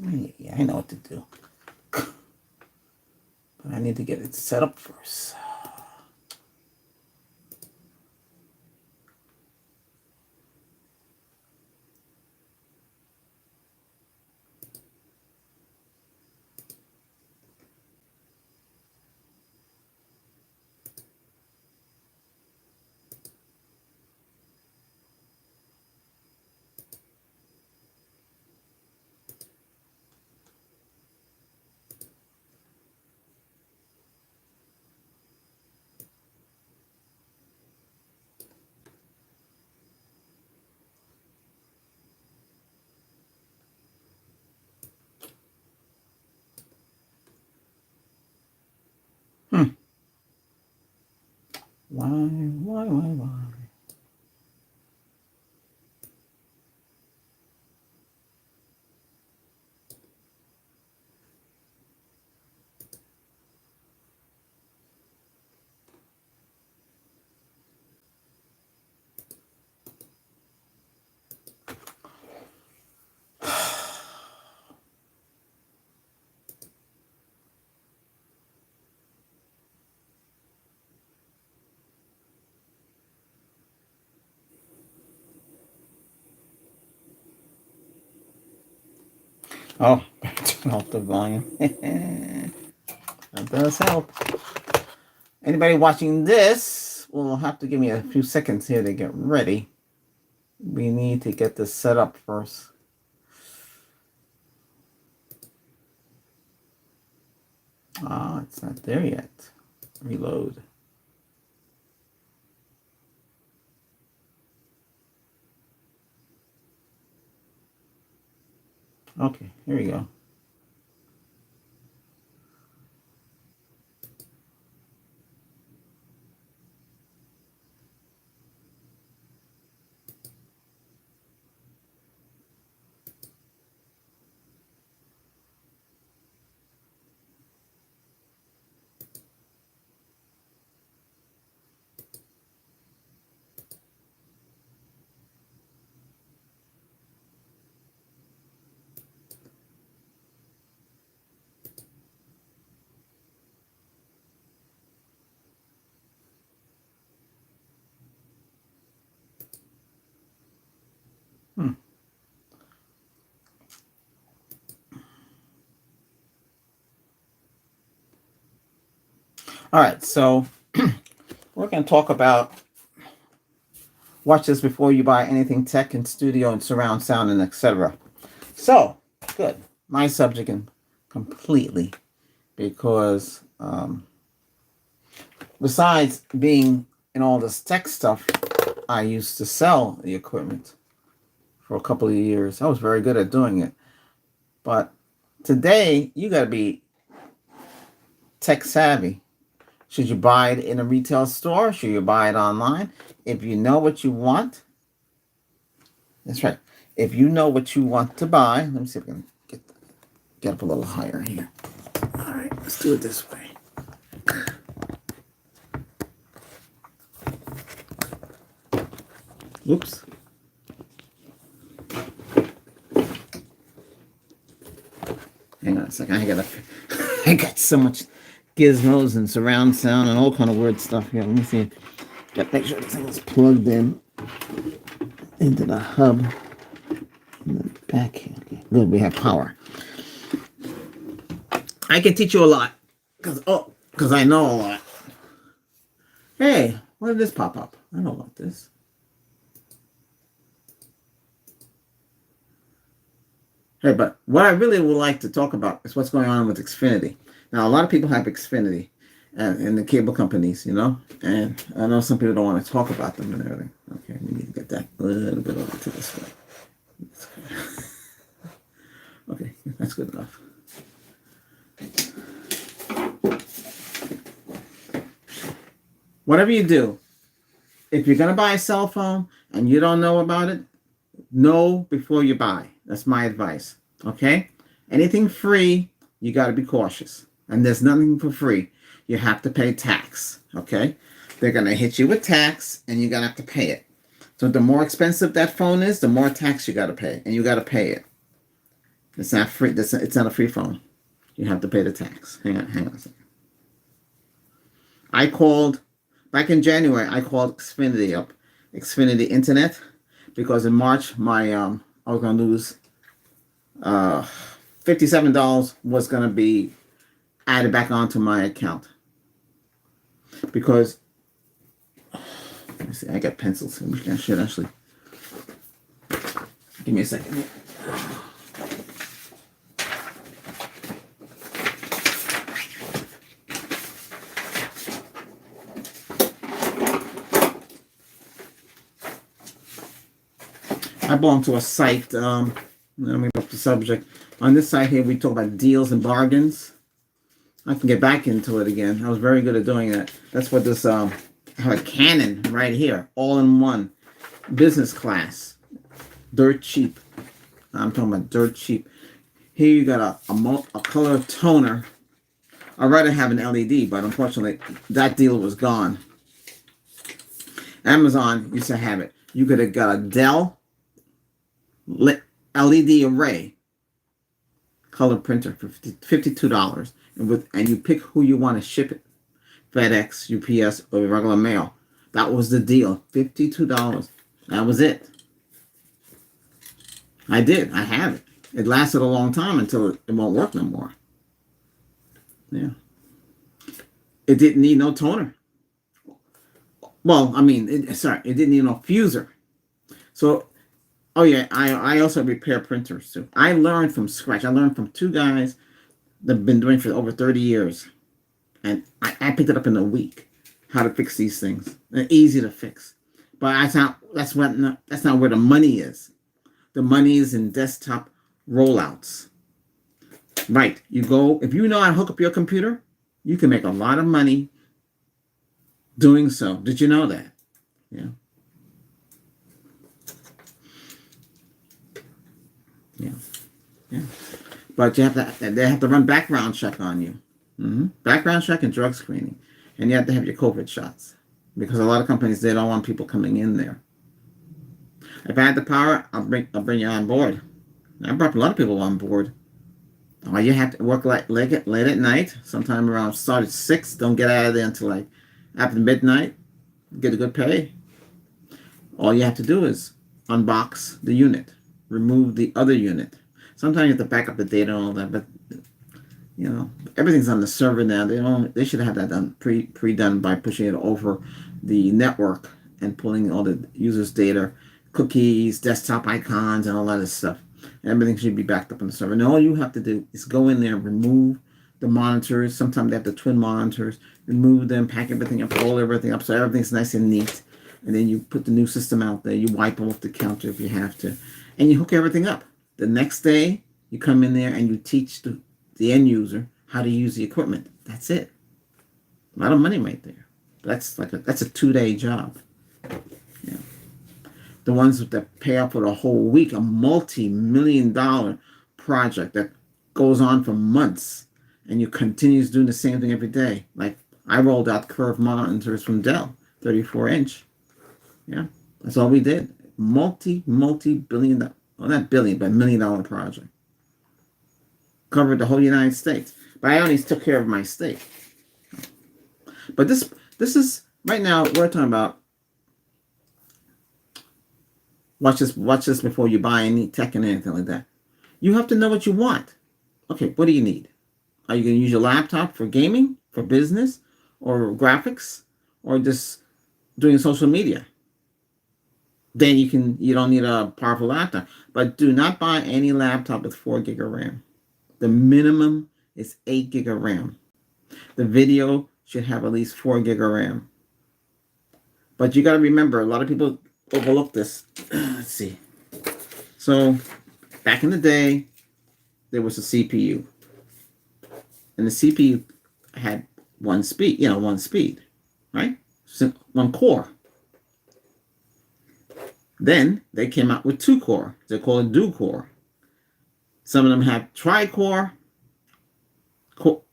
Yeah, I know what to do. But I need to get it set up first. Hmm. Why? Oh, turn off the volume. That does help. Anybody watching this will have to give me a few seconds here to get ready. We need to get this set up first. Ah, it's not there yet. Reload. Okay, here we go. All right, so we're going to talk about watch this before you buy anything tech and studio and surround sound and etc. So, good. My subject completely because besides being in all this tech stuff, I used to sell the equipment for a couple of years. I was very good at doing it. But today, you got to be tech savvy. Should you buy it in a retail store? Should you buy it online? If you know what you want, that's right. If you know what you want to buy, let me see if I can get up a little higher here. All right, let's do it this way. Oops. Hang on a second. I got so much gizmos and surround sound and all kind of weird stuff here. Let me see. Got to make sure this thing is plugged in into the hub in the back here. Okay, good. We have power. I can teach you a lot because I know a lot. Hey, why did this pop up? I know about this. Hey, but what I really would like to talk about is what's going on with Xfinity. Now, a lot of people have Xfinity and the cable companies, you know, and I know some people don't want to talk about them and everything. Okay, we need to get that a little bit over to this way. Okay, that's good enough. Whatever you do, if you're going to buy a cell phone and you don't know about it, know before you buy. That's my advice. Okay? Anything free, you got to be cautious. And there's nothing for free. You have to pay tax. Okay? They're going to hit you with tax and you're going to have to pay it. So the more expensive that phone is, the more tax you got to pay. And you got to pay it. It's not free. It's not a free phone. You have to pay the tax. Hang on a second. I called back in January. I called Xfinity up, Xfinity Internet, because in March I was gonna lose $57 was gonna be added back onto my account because let me see. I got pencils. I should actually give me a second. I belong to a site. Let me up the subject. On this site here, we talk about deals and bargains. I can get back into it again. I was very good at doing that. That's what this. I have a Canon right here, all in one, business class, dirt cheap. I'm talking about dirt cheap. Here you got a color toner. I'd rather have an LED, but unfortunately, that deal was gone. Amazon used to have it. You could have got a Dell LED array color printer for $52, and you pick who you want to ship it, FedEx, UPS, or regular mail. That was the deal, $52. That was it. I have it. It lasted a long time until it won't work no more. Yeah. It didn't need no toner. Well, I mean, it didn't need no fuser. So, oh yeah, I also repair printers too. I learned from scratch. I learned from two guys that have been doing it for over 30 years. And I picked it up in a week, how to fix these things. They're easy to fix. But that's not where the money is. The money is in desktop rollouts. Right. If you know how to hook up your computer, you can make a lot of money doing so. Did you know that? Yeah. Yeah. Yeah. But they have to run background check on you. Background check and drug screening. And you have to have your COVID shots. Because a lot of companies, they don't want people coming in there. If I had the power, I'll bring you on board. I brought a lot of people on board. All you have to work late at night, sometime around start at 6. Don't get out of there until like after midnight. Get a good pay. All you have to do is unbox the unit, remove the other unit. Sometimes you have to back up the data and all that, but everything's on the server now. They should have that done pre-done by pushing it over the network and pulling all the users' data, cookies, desktop icons, and all that stuff. Everything should be backed up on the server. And all you have to do is go in there and remove the monitors. Sometimes they have the twin monitors. Remove them, pack everything up, roll everything up so everything's nice and neat. And then you put the new system out there. You wipe off the counter if you have to. And you hook everything up. The next day, you come in there and you teach the end user how to use the equipment. That's it. A lot of money right there. That's a 2-day job. Yeah. The ones that pay out for the whole week, a multi-million-dollar project that goes on for months, and you continues doing the same thing every day. Like I rolled out curved monitors from Dell, 34-inch. Yeah, that's all we did. Multi-billion, well, not billion, but $1 million project. Covered the whole United States. But I only took care of my state. But this is, right now, we're talking about, watch this before you buy any tech and anything like that. You have to know what you want. Okay, what do you need? Are you going to use your laptop for gaming, for business, or graphics, or just doing social media? Then you don't need a powerful laptop. But do not buy any laptop with 4 gig of RAM. The minimum is 8 gig of RAM. The video should have at least 4 gig of RAM. But you got to remember, a lot of people overlook this. Let's see. So, back in the day, there was a CPU. And the CPU had one speed, right? So, one core. Then they came out with 2 core. They call it dual core. Some of them have tri-core, dual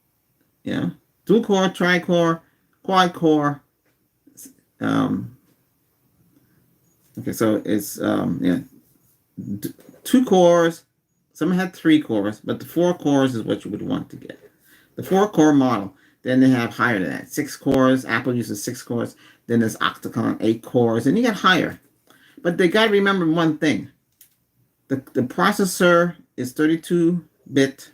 core, tri-core, quad core. Okay, so it's 2 cores. Some had 3 cores, but the 4 cores is what you would want to get. The 4-core model. Then they have higher than that. 6 cores. Apple uses 6 cores. Then there's Octacon, 8 cores. And you get higher. But they got to remember one thing. The processor is 32-bit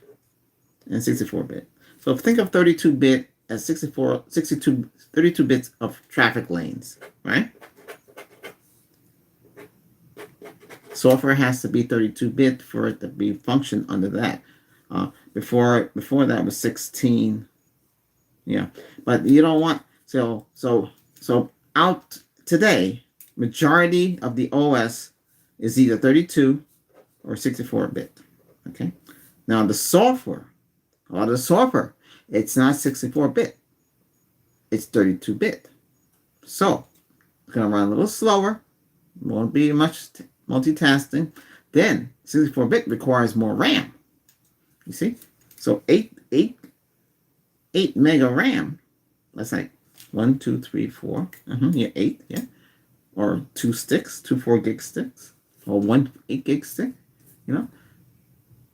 and 64-bit. So think of 32-bit as 32 bits of traffic lanes, right? Software has to be 32-bit for it to be function under that. Before that was 16. Yeah, but you don't want so out today. Majority of the OS is either 32 or 64-bit. Okay. Now the software, a lot of the software, it's not 64-bit. It's 32-bit. So it's gonna run a little slower. Won't be much multitasking. Then 64-bit requires more RAM. You see? So 8 mega RAM. That's like 1, 2, 3, 4. Yeah, 8. Yeah. Or 2 sticks, 2 4-gig sticks, or 1 8-gig stick. You know,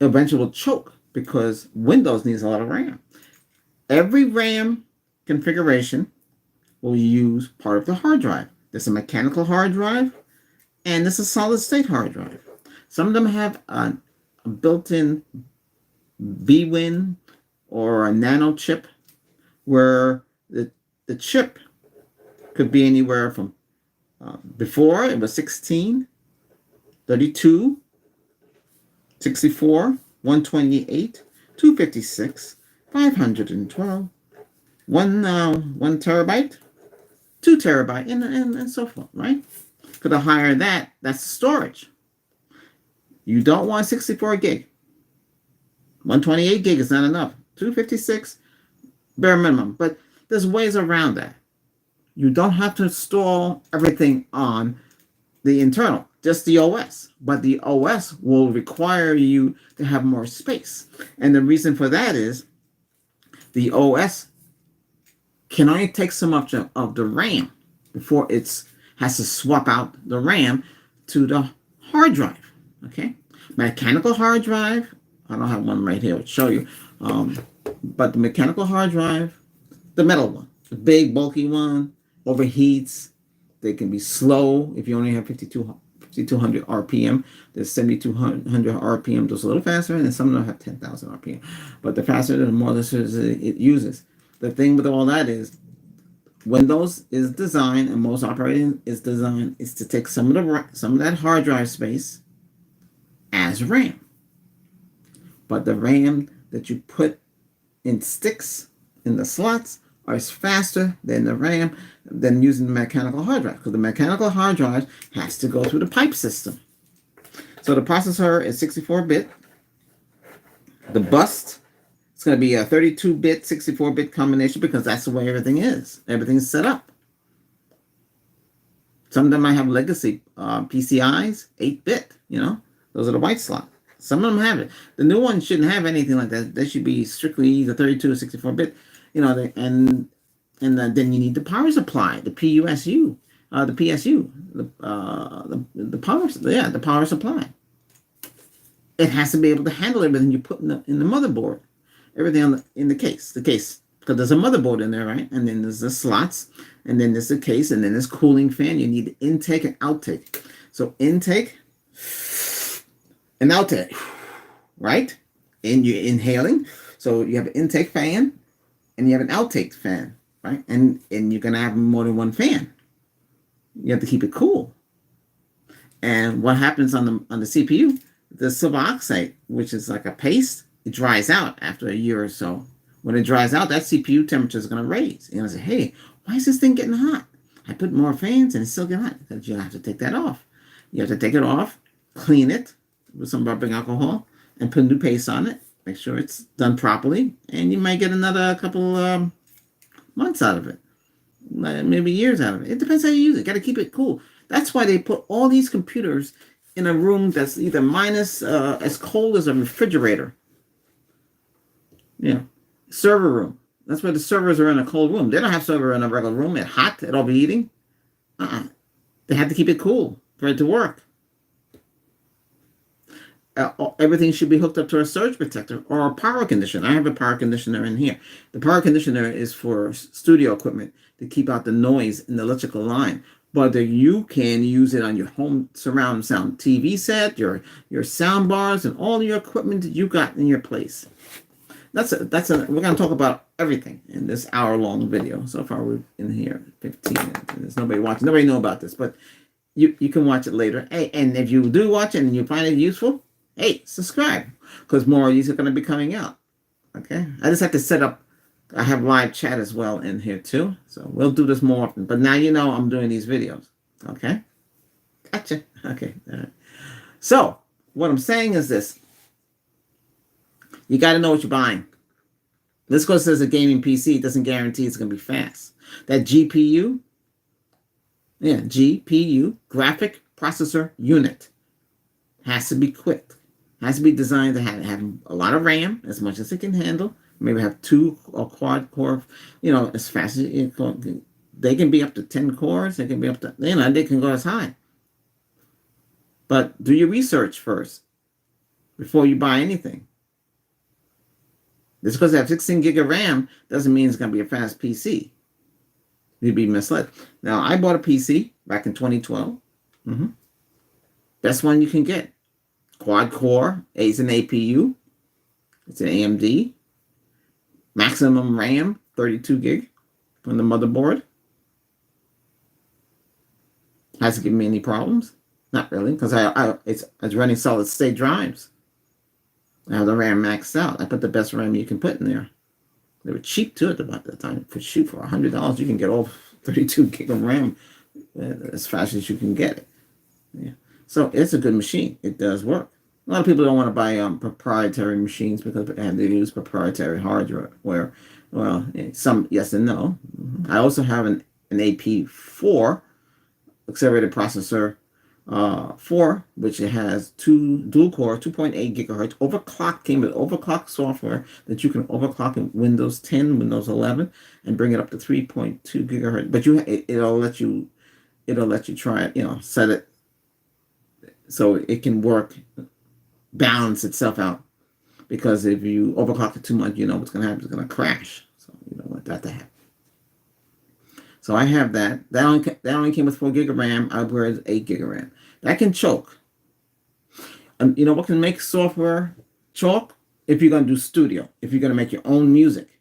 eventually will choke because Windows needs a lot of RAM. Every RAM configuration will use part of the hard drive. There's a mechanical hard drive, and there's a solid-state hard drive. Some of them have a built-in BWin or a nano chip, where the chip could be anywhere from before it was 16, 32, 64, 128, 256, 512, 1 terabyte, 2 terabyte, and so forth, right? For the higher that, that's storage. You don't want 64 gig. 128 gig is not enough. 256, bare minimum. But there's ways around that. You don't have to install everything on the internal, just the OS. But the OS will require you to have more space. And the reason for that is the OS can only take so much of the RAM before it has to swap out the RAM to the hard drive. Okay? Mechanical hard drive, I don't have one right here to show you. But the mechanical hard drive, the metal one, the big bulky one, overheats. They can be slow if you only have 5200 RPM. There's 7200 RPM, just a little faster, and then some of them have 10,000 RPM. But the faster, the more it uses. The thing with all that is Windows is designed, and most operating is designed, is to take some of that hard drive space as RAM. But the RAM that you put in sticks in the slots are faster than the RAM than using the mechanical hard drive, because the mechanical hard drive has to go through the pipe system. So the processor is 64-bit. The bus, it's going to be a 32-bit, 64-bit combination, because that's the way everything is. Everything's set up. Some of them might have legacy PCIs, 8-bit, you know. Those are the white slot. Some of them have it. The new ones shouldn't have anything like that. They should be strictly either 32 or 64-bit. You know, then you need the power supply, the PUSU, the PSU, the power supply. It has to be able to handle everything you put in the motherboard, everything in the case, because there's a motherboard in there, right? And then there's the slots, and then there's the case, and then there's cooling fan. You need the intake and outtake. So intake and outtake, right? And you're inhaling, so you have an intake fan. And you have an outtake fan, right? And you're gonna have more than one fan. You have to keep it cool. And what happens on the CPU? The silver oxide, which is like a paste, it dries out after a year or so. When it dries out, that CPU temperature is gonna raise. And I say, hey, why is this thing getting hot? I put more fans and it's still getting hot. Because you have to take that off. You have to take it off, clean it with some rubbing alcohol, and put new paste on it. Make sure it's done properly, and you might get another couple months out of it, maybe years out of it. It depends how you use it. Got to keep it cool. That's why they put all these computers in a room that's either minus as cold as a refrigerator. Yeah, server room. That's why the servers are in a cold room. They don't have server in a regular room. It's hot. It'll be eating. They have to keep it cool for it to work. everything should be hooked up to a surge protector or a power conditioner. I have a power conditioner in here. The power conditioner is for studio equipment to keep out the noise in the electrical line. But you can use it on your home surround sound TV set, your sound bars, and all your equipment that you got in your place. We're going to talk about everything in this hour-long video. So far, we're in here 15 minutes. There's nobody watching. Nobody know about this, but you can watch it later. Hey, and if you do watch it and you find it useful, hey, subscribe, because more of these are going to be coming out. Okay? I just have to set up. I have live chat as well in here too, so we'll do this more often. But now you know I'm doing these videos. Okay? Gotcha. Okay. All right. So what I'm saying is this. You got to know what you're buying. This goes as a gaming PC. It doesn't guarantee it's going to be fast. That GPU, GPU, graphic processor unit, has to be quick. Has to be designed to have a lot of RAM, as much as it can handle. Maybe have 2 or quad core, as fast as it can. They can be up to 10 cores. They can be up to, they can go as high. But do your research first before you buy anything. Just because they have 16 gig of RAM doesn't mean it's going to be a fast PC. You'd be misled. Now, I bought a PC back in 2012. Best one you can get. Quad core. It's an APU. It's an AMD. Maximum RAM, 32 gig on the motherboard. Hasn't given me any problems. Not really, because it's running solid state drives. I have the RAM maxed out. I put the best RAM you can put in there. They were cheap too at about that time. For $100, you can get all 32 gig of RAM as fast as you can get it. Yeah. So it's a good machine. It does work. A lot of people don't want to buy proprietary machines because they have to use proprietary hardware. Well, some yes and no. I also have an AP4 accelerated processor 4, which it has 2 dual core, 2.8 gigahertz overclock. Came with overclock software that you can overclock in Windows 10, Windows 11, and bring it up to 3.2 gigahertz. But it'll let you try it. Set it so it can work, balance itself out. Because if you overclock it too much, what's going to happen? It's going to crash. So you don't want that to happen. So I have that. That only came with 4 gig of RAM. I upgraded 8 gig of RAM. That can choke. You know what can make software choke? If you're going to do studio. If you're going to make your own music.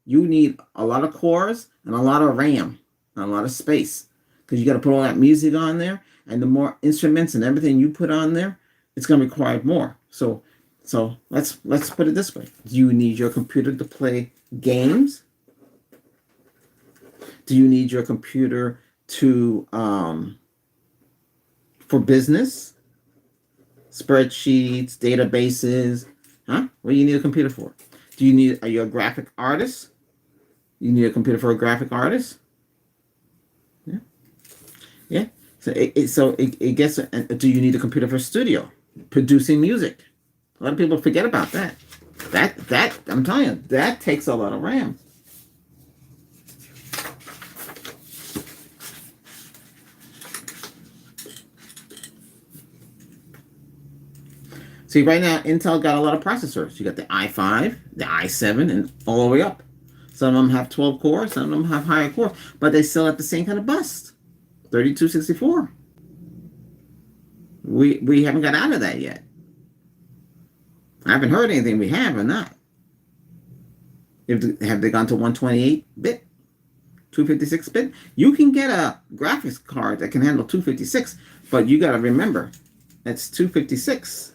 You need a lot of cores and a lot of RAM. And a lot of space. Because you got to put all that music on there. And the more instruments and everything you put on there, it's going to require more. So let's put it this way. Do you need your computer to play games? Do you need your computer to for business? Spreadsheets, databases? Huh? What do you need a computer for? Are you a graphic artist? You need a computer for a graphic artist? Yeah. Yeah. So it gets. Do you need a computer for studio? Producing music? A lot of people forget about that. That I'm telling you, that takes a lot of RAM. See, right now, Intel got a lot of processors. You got the i5, the i7, and all the way up. Some of them have 12 cores, some of them have higher cores, but they still have the same kind of bus, 3264. We haven't got out of that yet. I haven't heard anything we have or not. Have they gone to 128-bit, 256-bit? You can get a graphics card that can handle 256, but you got to remember, it's 256.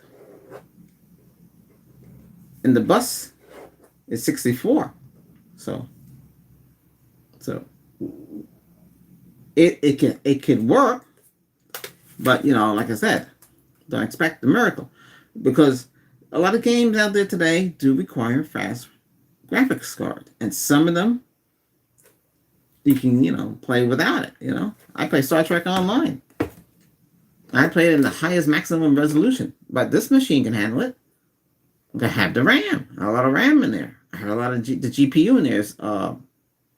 And the bus is 64. So it can work, but like I said, don't expect the miracle, because a lot of games out there today do require fast graphics card, and some of them you can play without it. I play Star Trek Online. I play it in the highest maximum resolution, but this machine can handle it. I have the RAM. A lot of RAM in there. I have a lot of the GPU in there. Is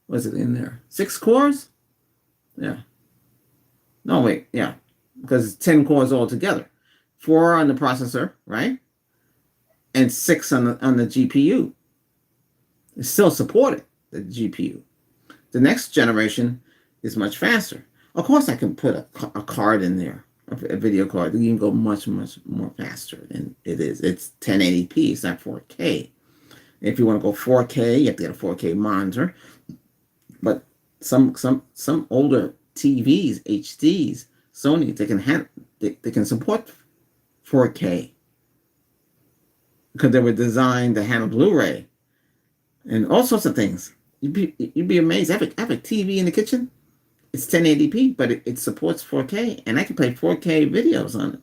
what's it in there? 6 cores? Yeah. No, wait. Yeah. Because it's 10 cores altogether. 4 on the processor, right? and 6 on the GPU. It's still supported, the GPU. The next generation is much faster. Of course, I can put a card in there, a video card. You can go much, much more faster than it is. It's 1080p. It's not 4K. If you want to go 4K, you have to get a 4K monitor. But some older TVs, HDs, Sony, they can support 4K because they were designed to handle Blu-ray and all sorts of things. You'd be amazed. I have a TV in the kitchen. It's 1080p, but it supports 4K, and I can play 4K videos on it.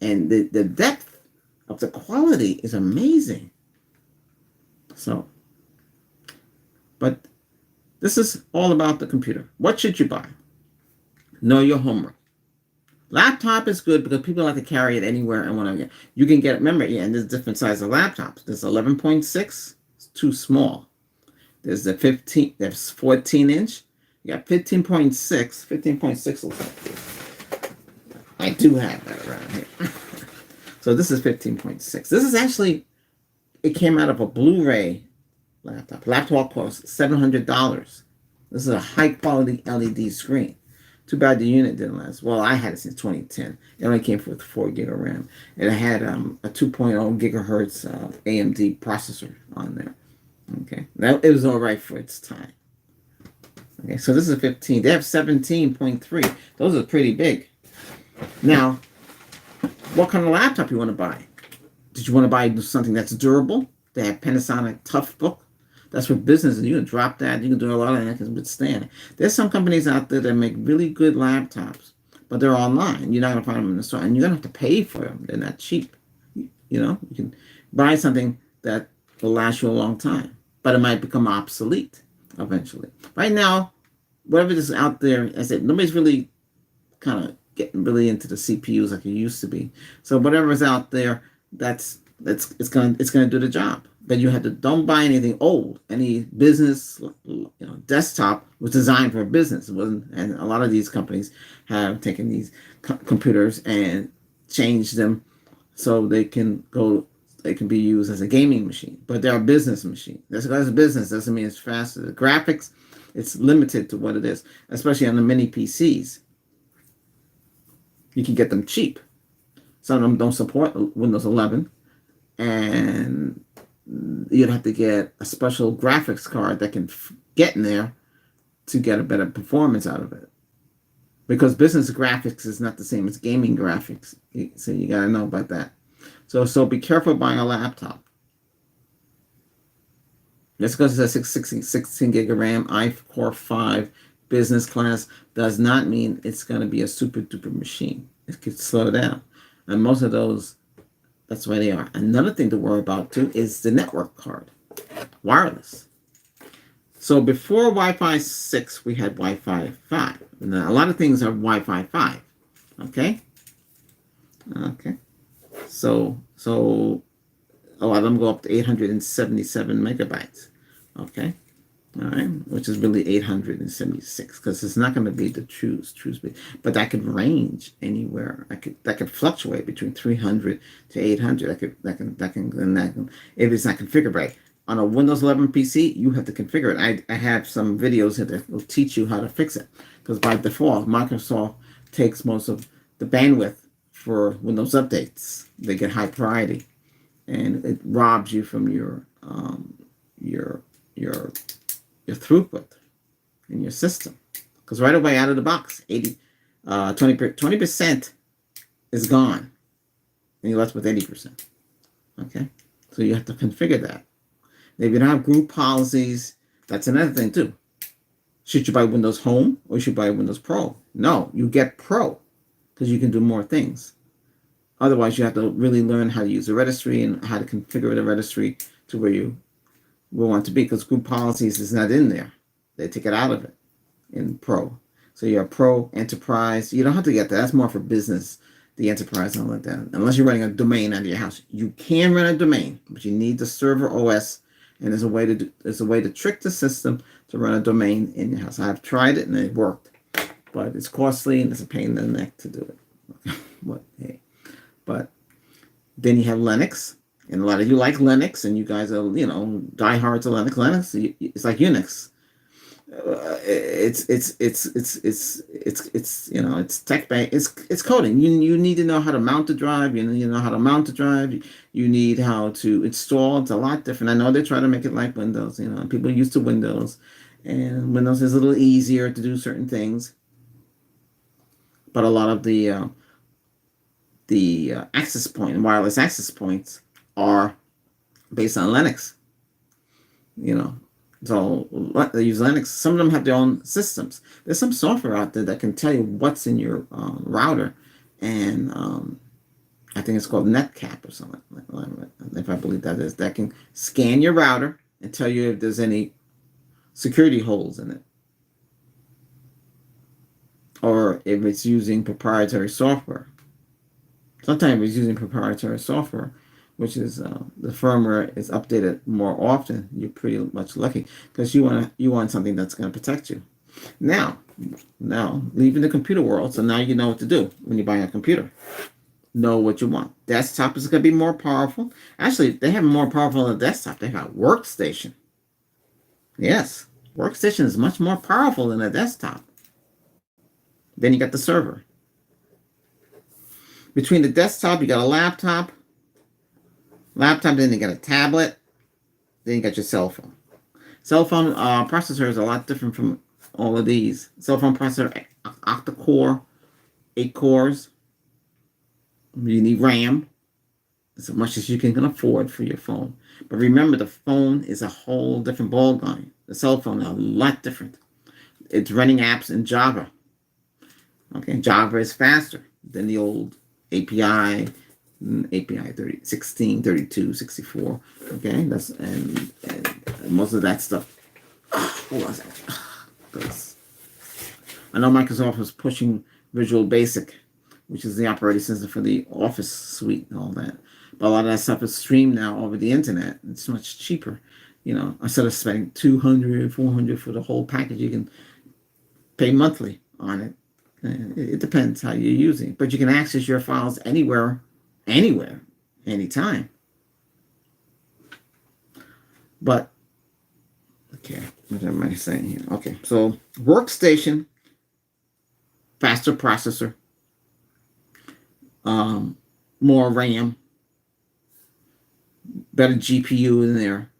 And the depth of the quality is amazing. So, but this is all about the computer. What should you buy? Know your homework. Laptop is good because people like to carry it anywhere and whenever. You can get, remember, yeah, and there's different sizes of laptops. There's 11.6, it's too small. There's the 15, there's 14-inch. You got 15.6. 15.6 looks like this. I do have that around here. So this is 15.6. This is actually, it came out of a Blu-ray laptop. Laptop costs $700. This is a high-quality LED screen. Too bad the unit didn't last. Well, I had it since 2010. It only came with 4 gig of RAM. And it had a 2.0 gigahertz AMD processor on there. Okay, now it was all right for its time. Okay, so this is 15. They have 17.3. Those are pretty big. Now, what kind of laptop you want to buy? Did you want to buy something that's durable? They have Panasonic Toughbook. That's for business. You can drop that. You can do a lot of that. It can withstand. There's some companies out there that make really good laptops, but they're online. You're not going to find them in the store, and you're going to have to pay for them. They're not cheap. You can buy something that will last you a long time, but it might become obsolete eventually. Right now, whatever is out there, I said, nobody's really kind of getting really into the CPUs like it used to be. So whatever is out there, it's gonna do the job. But you have to, don't buy anything old. Any business, desktop was designed for a business. It wasn't, and a lot of these companies have taken these computers and changed them so they can be used as a gaming machine, but they're a business machine. That's a business, doesn't mean it's faster. The graphics, it's limited to what it is, especially on the mini PCs. You can get them cheap. Some of them don't support Windows 11, and you'd have to get a special graphics card that can get in there to get a better performance out of it. Because business graphics is not the same as gaming graphics, so you gotta know about that. So be careful buying a laptop. Just because it's a 16 gig of RAM, i-Core 5 business class, does not mean it's going to be a super duper machine. It could slow down. And most of those, that's why they are. Another thing to worry about too is the network card. Wireless. So before Wi-Fi 6, we had Wi-Fi 5. And a lot of things are Wi-Fi 5. Okay? Okay. So a lot of them go up to 877 megabytes. Okay, all right, which is really 876 because it's not going to be the true speed, but that could range anywhere. That could fluctuate between 300 to 800. That can if it's not configured right on a Windows 11 PC, you have to configure it. I have some videos that will teach you how to fix it because by default, Microsoft takes most of the bandwidth for Windows updates. They get high priority, and it robs you from your throughput in your system. Because right away out of the box, 20% is gone, and you're left with 80%. Okay, so you have to configure that. If you don't have group policies, that's another thing too. Should you buy Windows Home or should you buy Windows Pro? No, you get Pro because you can do more things. Otherwise, you have to really learn how to use the registry and how to configure the registry to where you will want to be, because group policies is not in there. They take it out of it in Pro. So you're Pro, Enterprise. You don't have to get that. That's more for business, the Enterprise and all like that. Unless you're running a domain out of your house. You can run a domain, but you need the server OS, and there's a way to trick the system to run a domain in your house. I've tried it and it worked, but it's costly and it's a pain in the neck to do it. But hey. But then you have Linux. And a lot of you like Linux, and you guys are, diehards of Linux. Linux, it's like Unix. It's tech bank. It's coding. You need to know how to mount the drive. You know how to mount the drive. You need how to install. It's a lot different. I know they try to make it like Windows. People are used to Windows, and Windows is a little easier to do certain things. But a lot of the access point, wireless access points, are based on Linux. So they use Linux. Some of them have their own systems. There's some software out there that can tell you what's in your router, and I think it's called Netcap or something. If I believe that is, that can scan your router and tell you if there's any security holes in it, or if it's using proprietary software. Sometimes it's using proprietary software, which is the firmware is updated more often. You're pretty much lucky because you want something that's going to protect you. Now, leaving the computer world, so now you know what to do when you buy a computer. Know what you want. Desktop is going to be more powerful. Actually, they have more powerful than the desktop. They have workstation. Yes, workstation is much more powerful than a desktop. Then you got the server. Between the desktop, you got a laptop, then you got a tablet, then you got your cell phone. Cell phone processor is a lot different from all of these. Cell phone processor, octa-core, 8 cores. You need RAM, as much as you can afford for your phone. But remember, the phone is a whole different ballgame. The cell phone is a lot different. It's running apps in Java. Okay, Java is faster than the old API 30, 16, 32, 64. Okay, that's and most of that stuff. What was it? I know Microsoft was pushing Visual Basic, which is the operating system for the Office suite and all that. But a lot of that stuff is streamed now over the internet. It's much cheaper. Instead of spending $200, $400 for the whole package, you can pay monthly on it. It depends how you're using it. But you can access your files anywhere, anytime. But, okay, what am I saying here? Okay, so workstation, faster processor, more RAM, better GPU in there,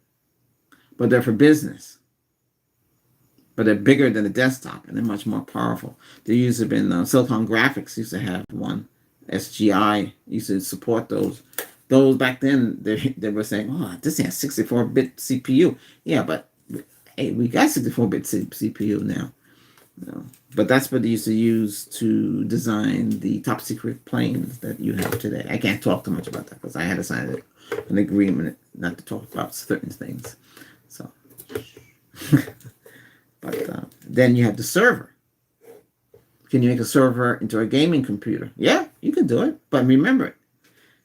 but they're for business. But they're bigger than the desktop, and they're much more powerful. They used to have been Silicon Graphics used to have one. SGI used to support those. Those back then, they were saying, "Oh, this has 64-bit CPU." Yeah, but hey, we got 64-bit CPU now. But that's what they used to use to design the top secret planes that you have today. I can't talk too much about that because I had to sign an agreement not to talk about certain things. So. But then you have the server. Can you make a server into a gaming computer? Yeah, you can do it. But remember,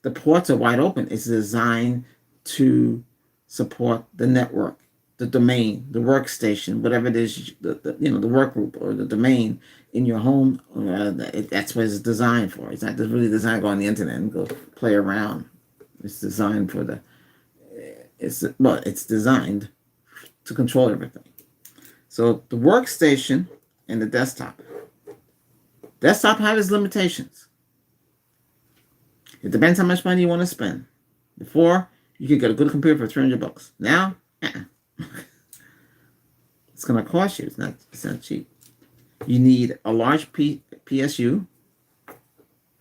the ports are wide open. It's designed to support the network, the domain, the workstation, whatever it is, the work group or the domain in your home. That's what it's designed for. It's not really designed to go on the internet and go play around. It's designed for it's designed to control everything. So the workstation and the desktop. Desktop has its limitations. It depends how much money you want to spend. Before, you could get a good computer for $300. Now, it's going to cost you. It's not cheap. You need a large PSU.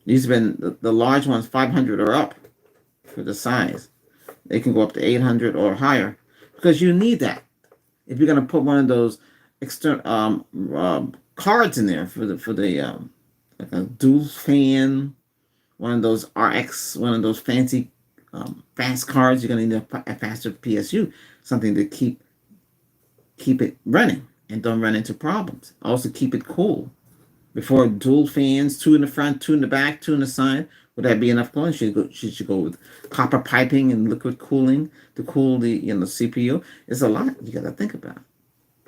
These have been the large ones, 500 or up for the size. They can go up to 800 or higher because you need that. If you're going to put one of those external cards in there for the like a dual fan, one of those RX, one of those fancy fast cards, you're going to need a faster PSU, something to keep it running and don't run into problems. Also keep it cool. Before dual fans, 2 in the front, 2 in the back, 2 in the side. Would that be enough cooling? Should go with copper piping and liquid cooling to cool the CPU? It's a lot you got to think about.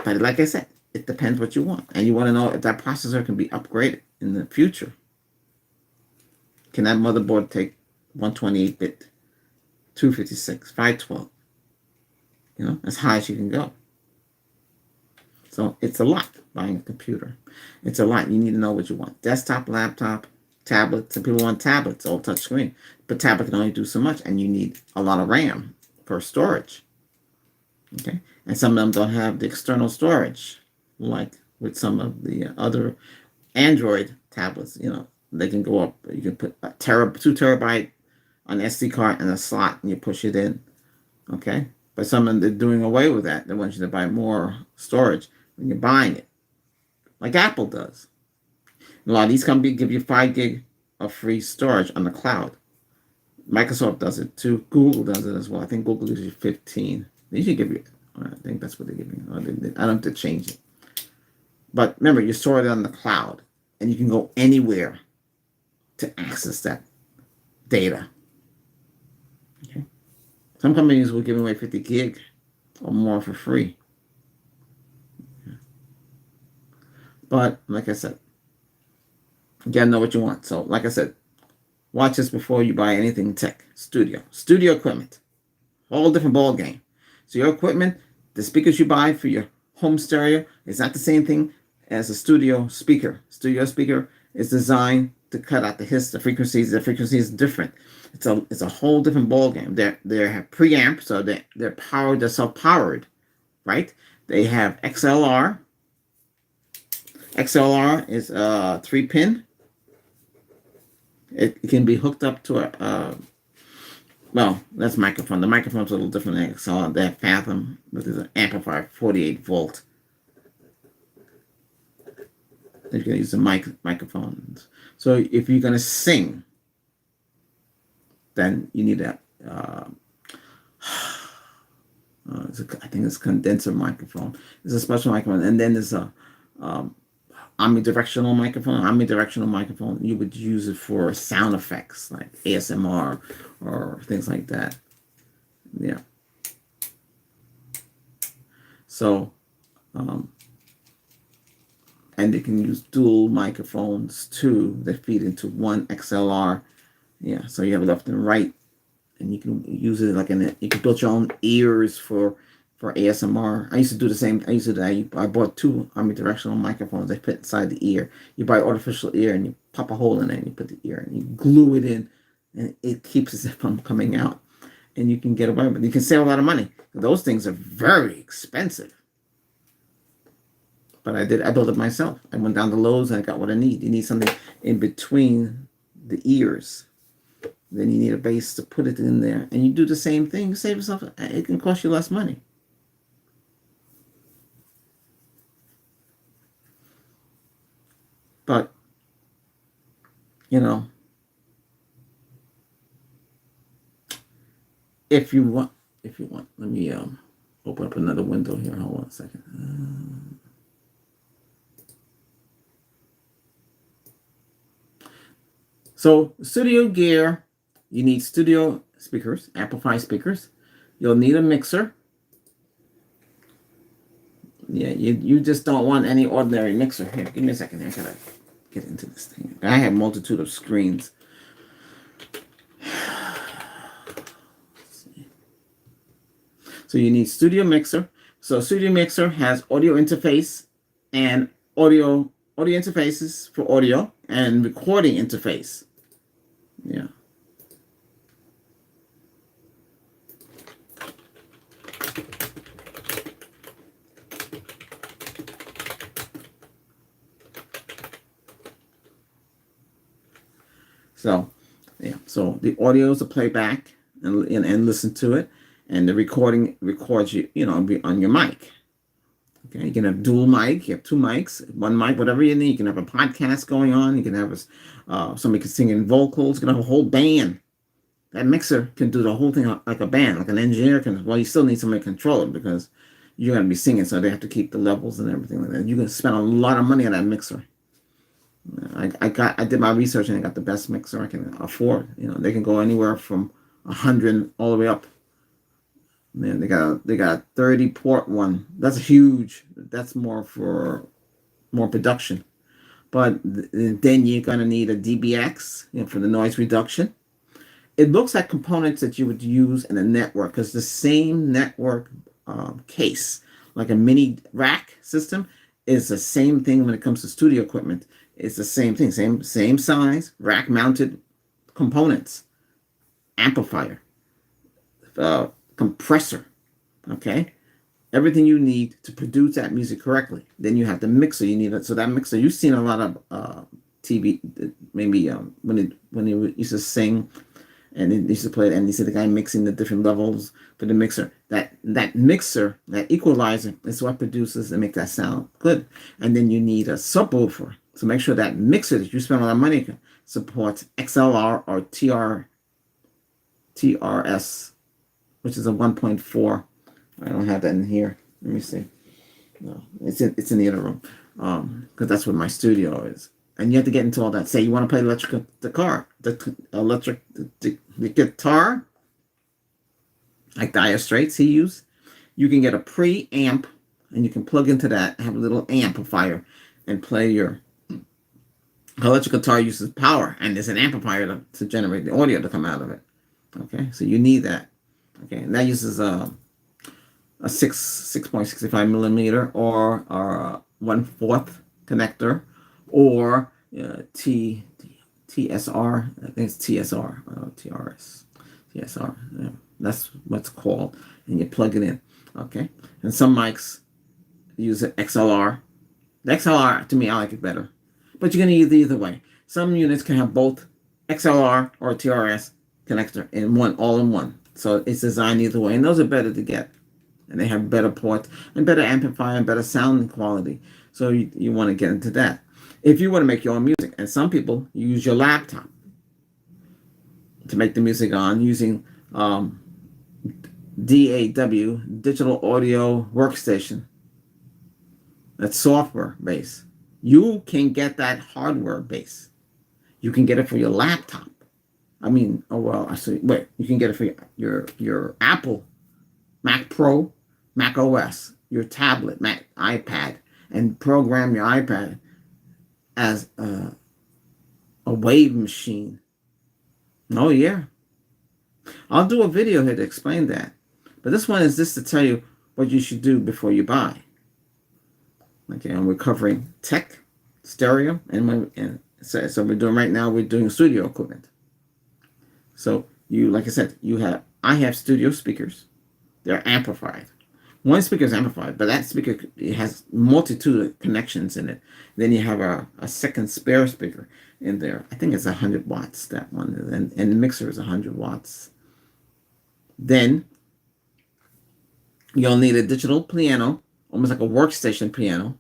But like I said, it depends what you want, and you want to know if that processor can be upgraded in the future. Can that motherboard take 128-bit 256, 512. As high as you can go. So it's a lot buying a computer. It's a lot. You need to know what you want. Desktop, laptop, tablet. Some people want tablets, all touch screen. But tablet can only do so much, and you need a lot of RAM for storage. Okay? And some of them don't have the external storage, like with some of the other Android tablets. They can go up. You can put 2 terabyte on SD card in a slot, and you push it in. Okay? But some of them, they're doing away with that. They want you to buy more storage when you're buying it, like Apple does. A lot of these companies give you 5 gig of free storage on the cloud. Microsoft does it too. Google does it as well. I think Google gives you 15. They should give you, I think that's what they give you. I don't have to change it. But remember, you store it on the cloud, and you can go anywhere to access that data. Okay. Some companies will give away 50 gig or more for free. But like I said, you gotta know what you want. So like I said, watch this before you buy anything tech. Studio equipment, whole different ball game. So your equipment, the speakers you buy for your home stereo, is not the same thing as a studio speaker. Studio speaker is designed to cut out the hiss, the frequencies. The frequency is different. It's a whole different ball game. They have preamp, so they're powered. They're self-powered, right? They have XLR. XLR is 3-pin. It can be hooked up to that's microphone. The microphone's a little different than XLR. They have Fathom, but there's an amplifier, 48 volt. You can use the microphones. So if you're going to sing, then you need that. I think it's a condenser microphone. It's a special microphone, and then there's a omnidirectional microphone. Omnidirectional microphone, you would use it for sound effects like ASMR or things like that. Yeah. So, and they can use dual microphones too that feed into one XLR. Yeah, so you have left and right, and you can use it like you can build your own ears for ASMR. I used to do the same. I bought 2 omnidirectional microphones. They fit inside the ear. You buy artificial ear, and you pop a hole in it, and you put the ear, and you glue it in, and it keeps it from coming out. And you can get away with it. You can save a lot of money. Those things are very expensive. But I built it myself. I went down to Lowe's, and I got what I need. You need something in between the ears. Then you need a base to put it in there. And you do the same thing. You save yourself. It can cost you less money. But, if you want, let me open up another window here. Hold on a second. So studio gear, you need studio speakers, amplified speakers. You'll need a mixer. Yeah, you just don't want any ordinary mixer. Here, give me a second here. I gotta get into this thing. I have a multitude of screens. So you need studio mixer. So studio mixer has audio interface and audio interfaces for audio and recording interface. Yeah. So, yeah. So the audio is a playback and listen to it, and the recording records you, on your mic. Okay, you can have dual mic. You have 2 mics, 1 mic, whatever you need. You can have a podcast going on. You can have somebody can sing in vocals. You can have a whole band. That mixer can do the whole thing like a band, like an engineer can. Well, you still need somebody to control it because you're going to be singing, so they have to keep the levels and everything like that. You can spend a lot of money on that mixer. I did my research, and I got the best mixer I can afford. They can go anywhere from 100 all the way up. Man, they got a 30 port one. That's huge. That's more for more production. But then you're gonna need a DBX, for the noise reduction, It looks like components that you would use in a network because the same network case, like a mini rack system, is the same thing when it comes to studio equipment. It's the same thing, same size, rack mounted components, amplifier, compressor, okay? Everything you need to produce that music correctly. Then you have the mixer. You need it. So that mixer, you've seen a lot of TV, maybe when it used to sing and it used to play it, and you see the guy mixing the different levels for the mixer. That mixer, that equalizer, is what produces and make that sound good. And then you need a subwoofer. So make sure that mixer that you spend a lot of money supports XLR or TRS, which is a 1.4. I don't have that in here. Let me see. No, it's in the other room, because that's what my studio is. And you have to get into all that. Say you want to play the guitar, like Dire Straits he used. You can get a preamp, and you can plug into that, have a little amplifier, and play your electric guitar. Uses power, and there's an amplifier to generate the audio to come out of it. Okay, so you need that. Okay, and that uses a 6.65 millimeter or 1/4 connector, or TSR. I think it's TSR, TRS, TSR. Yeah, that's what's called, and you plug it in. Okay, and some mics use an XLR. The XLR, to me, I like it better, but you're gonna use it either way. Some units can have both XLR or TRS connector in one, all in one. So it's designed either way, and those are better to get. And they have better ports and better amplifier and better sound quality. So you want to get into that. If you want to make your own music, and some people use your laptop to make the music on using DAW, Digital Audio Workstation. That's software based. You can get that hardware base. You can get it for your laptop. I mean, oh well, I see. Wait, you can get it for your Apple, Mac Pro, Mac OS, your tablet, Mac iPad, and program your iPad as a wave machine. Oh yeah, I'll do a video here to explain that. But this one is just to tell you what you should do before you buy. Okay, and we're covering tech, stereo, and so we're doing right now. We're doing studio equipment. So like I said, I have studio speakers. They're amplified. One speaker is amplified, but that speaker, it has multitude of connections in it. Then you have a second spare speaker in there. I think it's 100 watts, that one. And the mixer is 100 watts. Then you'll need a digital piano, almost like a workstation piano.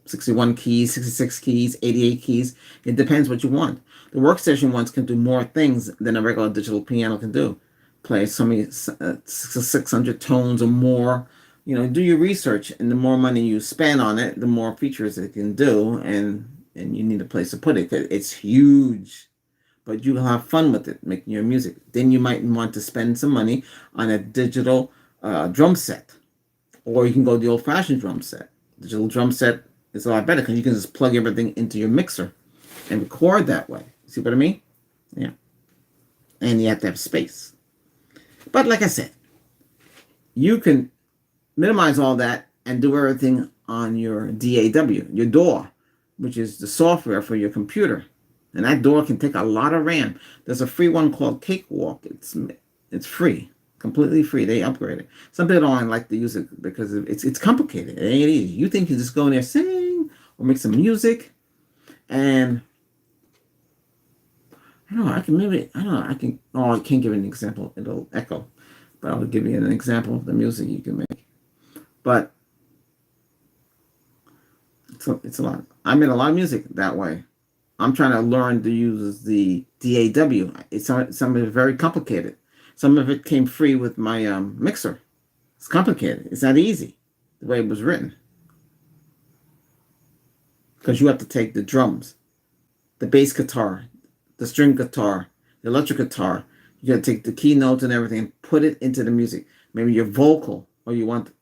61 keys, 66 keys, 88 keys. It depends what you want. The workstation ones can do more things than a regular digital piano can do. Play so many 600 tones or more. Do your research, and the more money you spend on it, the more features it can do, and you need a place to put it. It's huge, but you'll have fun with it, making your music. Then you might want to spend some money on a digital drum set, or you can go the old-fashioned drum set. Digital drum set is a lot better because you can just plug everything into your mixer and record that way. See what I mean? Yeah. And you have to have space. But like I said, you can minimize all that and do everything on your DAW, which is the software for your computer. And that DAW can take a lot of RAM. There's a free one called Cakewalk. It's free, completely free. They upgrade it. Some people don't like to use it because it's complicated. It ain't easy. You think you just go in there, sing or make some music, and I can't give an example. It'll echo, but I'll give you an example of the music you can make. But it's a lot. I made a lot of music that way. I'm trying to learn to use the DAW. Some of it very complicated. Some of it came free with my mixer. It's complicated. It's not easy the way it was written. Because you have to take the drums, the bass guitar, the string guitar, the electric guitar. You got to take the keynotes and everything and put it into the music. Maybe your vocal, or you want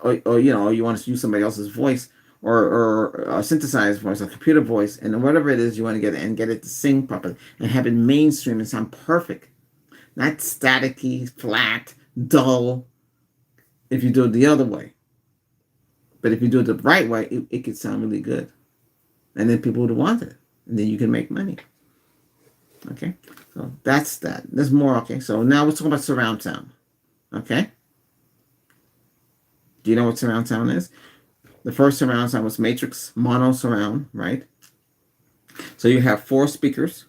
to use somebody else's voice, or a synthesized voice, a computer voice, and whatever it is you want to get it to sing properly and have it mainstream and sound perfect. not staticky, flat, dull, if you do it the other way. But if you do it the right way, it could sound really good. And then people would want it. And then you can make money. Okay? So that's that. There's more. Okay? So now we're talking about surround sound. Okay? Do you know what surround sound is? The first surround sound was matrix mono surround, right? So you have 4 speakers.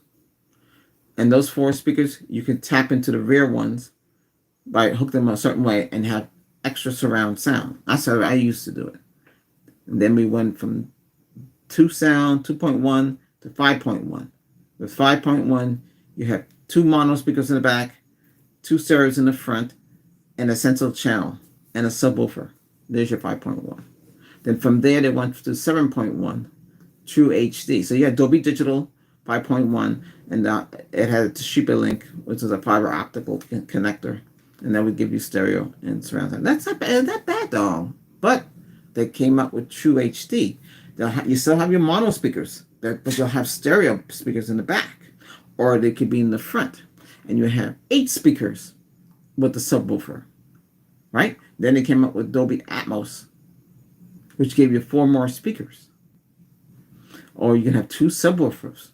And those 4 speakers, you can tap into the rear ones by hook them a certain way and have extra surround sound. That's how I used to do it. And then we went from 2.1 to 5.1. With 5.1, you have 2 mono speakers in the back, 2 stereos in the front, and a central channel, and a subwoofer. There's your 5.1. Then from there, they went to 7.1, True HD. So you had Dolby Digital 5.1, and it had a Toshiba link, which is a fiber optical connector, and that would give you stereo and surround sound. That's not bad, though. But they came up with True HD. You still have your mono speakers, but you'll have stereo speakers in the back, or they could be in the front, and you have 8 speakers with the subwoofer, right? Then they came up with Dolby Atmos, which gave you 4 more speakers, or you can have 2 subwoofers,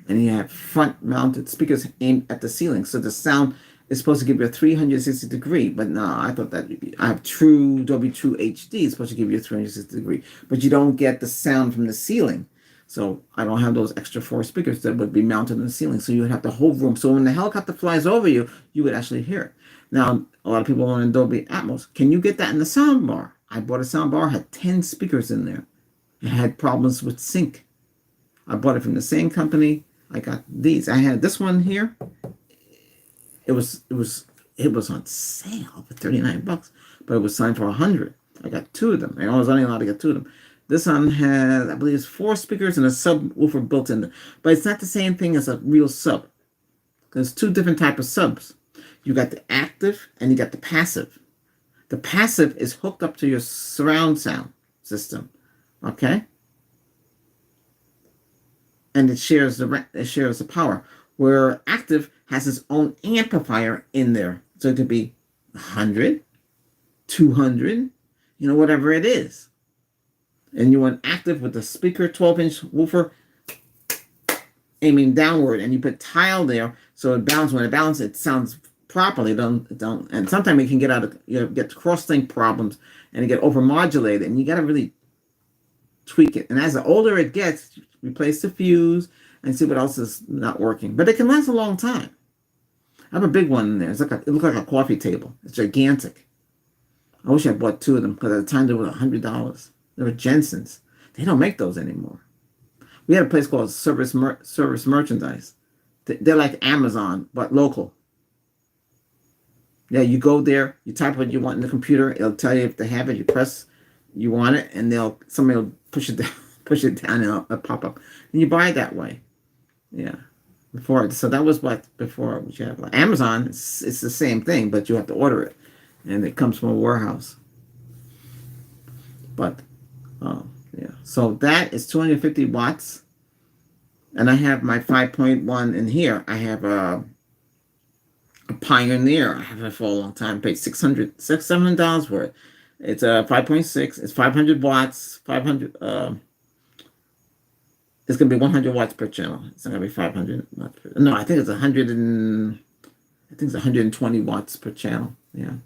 and you have front-mounted speakers aimed at the ceiling, so the sound is supposed to give you a 360 degree, but no, I thought that I have Dolby True HD is supposed to give you a 360 degree, but you don't get the sound from the ceiling. So I don't have those extra 4 speakers that would be mounted in the ceiling. So you would have the whole room. So when the helicopter flies over you, you would actually hear it. Now, a lot of people want Dolby Atmos. Can you get that in the sound bar? I bought a sound bar, had 10 speakers in there. It had problems with sync. I bought it from the same company. I got these. I had this one here. It was on sale for $39, but it was signed for $100. I got 2 of them. I was only allowed to get 2 of them. This one has, I believe, it's 4 speakers and a subwoofer built in, but it's not the same thing as a real sub. There's 2 different types of subs. You got the active and you got the passive. The passive is hooked up to your surround sound system, okay? And it shares the power. Where active has its own amplifier in there. So it could be 100, 200, whatever it is. And you want active with the speaker 12-inch woofer aiming downward, and you put tile there so it balances. When it balances, it sounds properly. And sometimes it can get cross-link problems and it get overmodulated, and you got to really tweak it. And as the older it gets, replace the fuse and see what else is not working. But it can last a long time. I have a big one in there. It looked like a coffee table. It's gigantic. I wish I bought 2 of them, because at the time they were $100. They were Jensen's. They don't make those anymore. We had a place called Service Merchandise. They're like Amazon, but local. Yeah, you go there, you type what you want in the computer. It'll tell you if they have it. You press you want it, and somebody will push it down, and it'll pop up, and you buy it that way. Yeah. So that was before you have like Amazon. It's the same thing, but you have to order it, and it comes from a warehouse. But yeah, so that is 250 watts, and I have my 5.1 in here. I have a Pioneer. I have it for a long time. Paid $700 for it. It's a 5.6. It's 500 watts. 500. It's gonna be 100 watts per channel. It's not gonna be 500 watts per. No, I think it's 120 watts per channel. Yeah,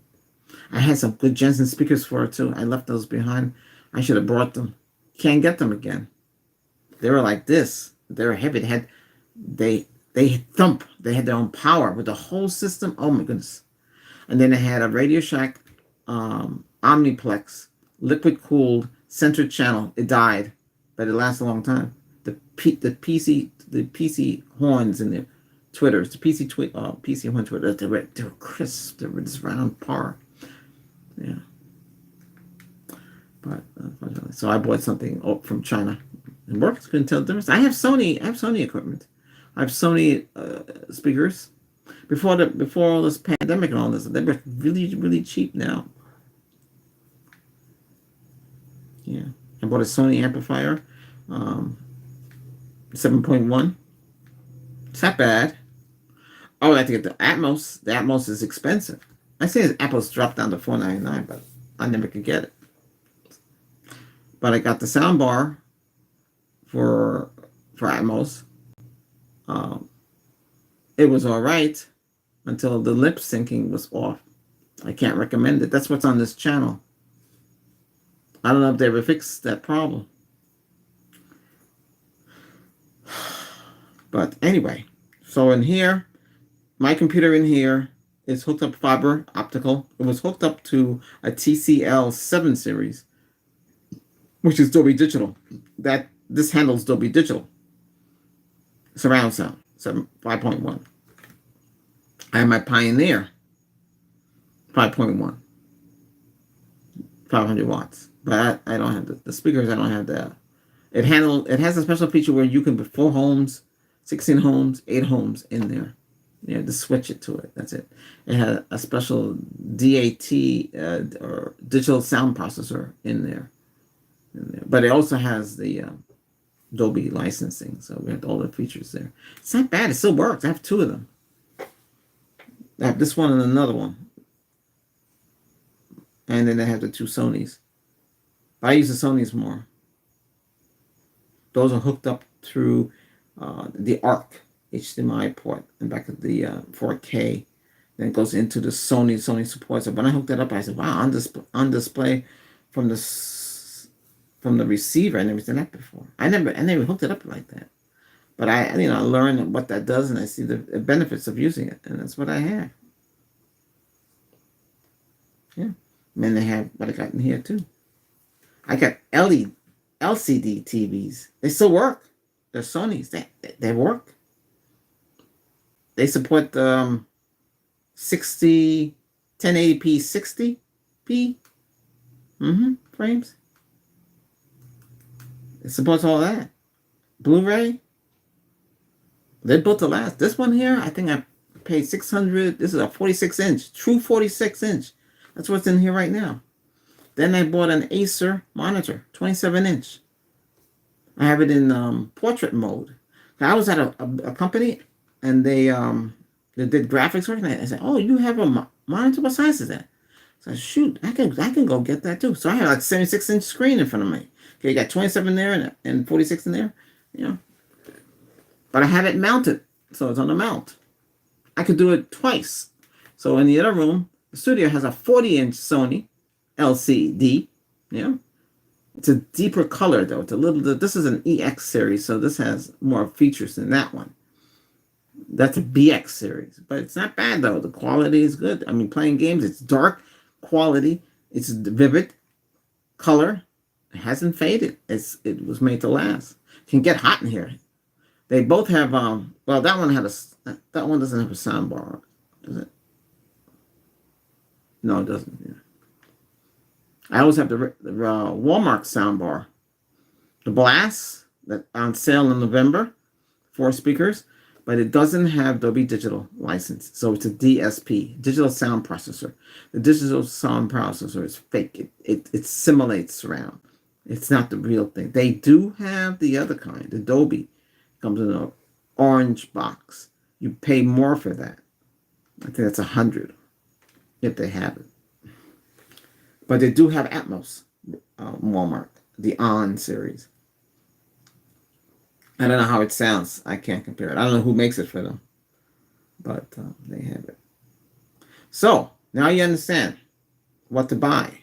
I had some good Jensen speakers for it too. I left those behind. I should have brought them. Can't get them again. They were like this. They were heavy. They thump. They had their own power with the whole system. Oh my goodness! And then they had a Radio Shack Omniplex, liquid cooled, center channel. It died, but it lasts a long time. The PC horns and the twitters, the PC horn twitters, they were crisp. They were this round par. Yeah. But so I bought something from China. It works. Couldn't tell the difference. I have Sony equipment. I have Sony speakers. Before all this pandemic and all this, they were really, really cheap now. Yeah. I bought a Sony amplifier. 7.1. It's not bad. Oh, I have to get the Atmos. The Atmos is expensive. I say the Atmos dropped down to $4.99, but I never could get it. But I got the sound bar for Atmos. Um, it was all right until the lip syncing was off. I can't recommend it. That's what's on this channel. I don't know if they ever fixed that problem. But anyway, so in here, my computer in here is hooked up fiber optical. It was hooked up to a TCL 7 series, which is Dolby Digital. This handles Dolby Digital surround sound 5.1. I have my Pioneer 5.1, 500 watts. But I don't have the speakers. I don't have that. It has a special feature where you can put 4 homes, 16 homes, 8 homes in there. You have to switch it to it. That's it. It had a special DAT or digital sound processor in there. But it also has the Dolby licensing, so we have all the features there. It's not bad. It still works. I have 2 of them. I have this one and another one. And then I have the 2 Sonys. But I use the Sonys more. Those are hooked up through the ARC HDMI port and back at the 4K. Then it goes into the Sony. Sony supports it. When I hooked that up, I said, "Wow, on display from the receiver. I never seen that before. I never hooked it up like that. But I learned what that does, and I see the benefits of using it, and that's what I have. Yeah, and then they have what I got in here too. I got LCD TVs. They still work. They're Sony's. They work. They support the 1080p 60p frames. It supports all that. Blu-ray. They built the last. This one here, I think I paid $600. This is a 46-inch, true 46-inch. That's what's in here right now. Then I bought an Acer monitor, 27-inch. I have it in portrait mode. I was at a company, and they did graphics work, and I said, "Oh, you have a monitor? What size is that?" So I said, "Shoot, I can go get that too." So I have like a 76-inch screen in front of me. Okay, you got 27 there and 46 in there, But I have it mounted, so it's on the mount. I could do it twice. So in the other room, the studio has a 40-inch Sony LCD. It's a deeper color though. It's a little. This is an EX series, so this has more features than that one. That's a BX series, but it's not bad though. The quality is good. I mean, playing games, it's dark quality. It's vivid color. It hasn't faded. It was made to last. It can get hot in here. They both have well, that one doesn't have a sound bar, does it? No, it doesn't. Yeah. I always have the Walmart soundbar, the Blast, that on sale in November, 4 speakers, but it doesn't have Dolby Digital license, so it's a DSP, digital sound processor. The digital sound processor is fake. It simulates surround. It's not the real thing. They do have the other kind, the Dolby. It comes in an orange box. You pay more for that. I think that's $100 if they have it. But they do have Atmos, Walmart, the On series. I don't know how it sounds. I can't compare it. I don't know who makes it for them. But they have it. So, now you understand what to buy.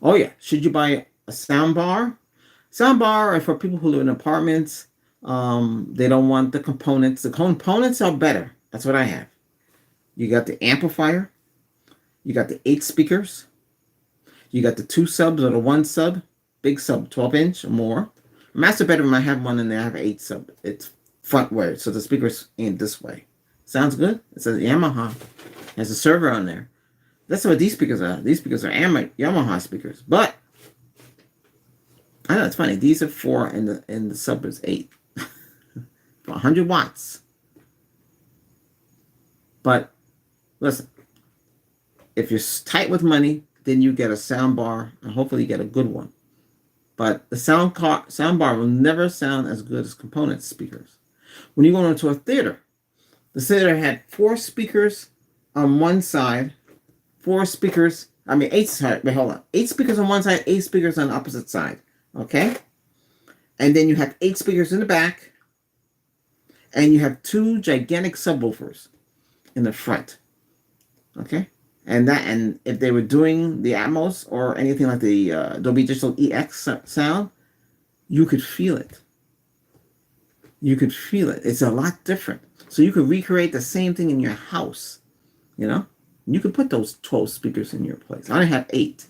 Oh yeah, should you buy a sound bar? Sound bar are for people who live in apartments. They don't want the components. The components are better. That's what I have. You got the amplifier. You got the 8 speakers. You got the 2 subs or the 1 sub, big sub, 12-inch or more. Master bedroom, I have one in there. I have 8 sub. It's frontward, so the speakers ain't this way. Sounds good. It's a Yamaha. Has a server on there. That's what these speakers are. These speakers are Yamaha speakers. But I know it's funny. These are 4 and the sub is 8. 100 watts. But listen, if you're tight with money, then you get a sound bar, and hopefully you get a good one. But the sound bar will never sound as good as component speakers. When you go into a theater, The Cedar had 4 speakers on one side, 4 speakers. I mean, 8. Sorry, wait, hold on. 8 speakers on one side, 8 speakers on the opposite side. Okay, and then you have 8 speakers in the back, and you have 2 gigantic subwoofers in the front. Okay, and if they were doing the Atmos or anything like the Dolby Digital EX sound, you could feel it. You could feel it. It's a lot different. So you could recreate the same thing in your house. You know, you could put those 12 speakers in your place. I only have 8.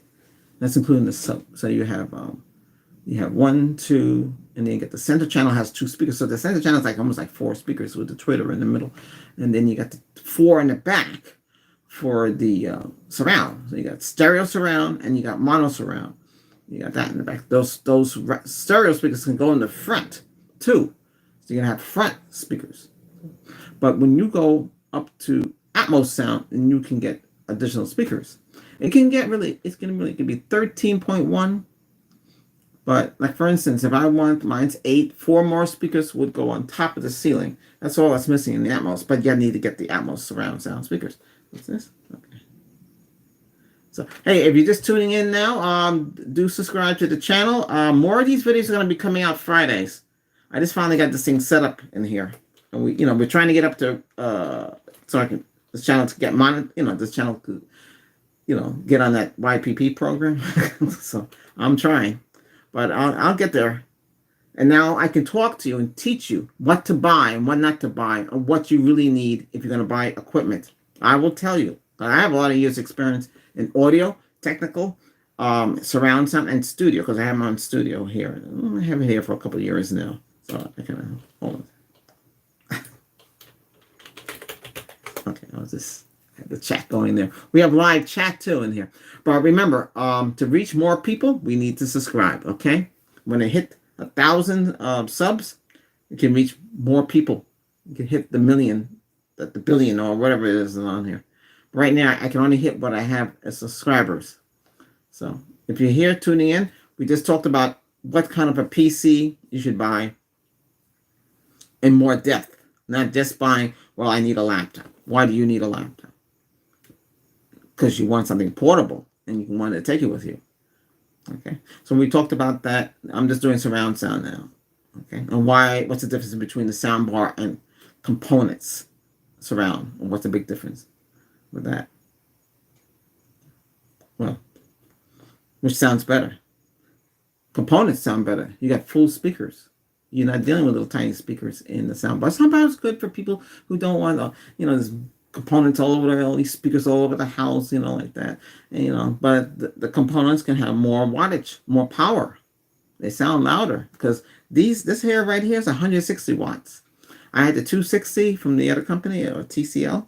That's including the sub. So you have 1, 2, and then you get the center channel has 2 speakers. So the center channel is like almost like 4 speakers with the tweeter in the middle, and then you got the 4 in the back for the surround. So you got stereo surround and you got mono surround. You got that in the back. Those stereo speakers can go in the front too. So you're gonna have front speakers. But when you go up to Atmos sound, then you can get additional speakers. It can be 13.1. But like for instance, if I want mine's 8, 4 more speakers would go on top of the ceiling. That's all that's missing in the Atmos. But you need to get the Atmos surround sound speakers. What's this? Okay. So hey, if you're just tuning in now, do subscribe to the channel. More of these videos are going to be coming out Fridays. I just finally got this thing set up in here, and we're trying to get up to so I can this channel to get this channel could get on that YPP program. So I'm trying, but I'll get there. And now I can talk to you and teach you what to buy and what not to buy, and what you really need if you're going to buy equipment. I will tell you. I have a lot of years experience in audio, technical, surround sound, and studio, because I have my own studio here. I have it here for a couple of years now. So I kind of hold on. Okay, I was just had the chat going there. We have live chat too in here. But remember, to reach more people, we need to subscribe. Okay, when they hit 1,000 subs, you can reach more people. You can hit the million, the billion, or whatever it is on here. Right now, I can only hit what I have as subscribers. So if you're here tuning in, we just talked about what kind of a PC you should buy in more depth. Not just buying, well, I need a laptop. Why do you need a laptop? Because you want something portable and you want to take it with you. Okay. So we talked about that. I'm just doing surround sound now. Okay. And what's the difference between the sound bar and components surround? And what's the big difference with that? Well, which sounds better? Components sound better. You got full speakers. You're not dealing with little tiny speakers in the soundbar. Soundbar is good for people who don't want there's components all over there, all these speakers all over the house, like that. And, but the components can have more wattage, more power. They sound louder because this here right here is 160 watts. I had the 260 from the other company, or TCL,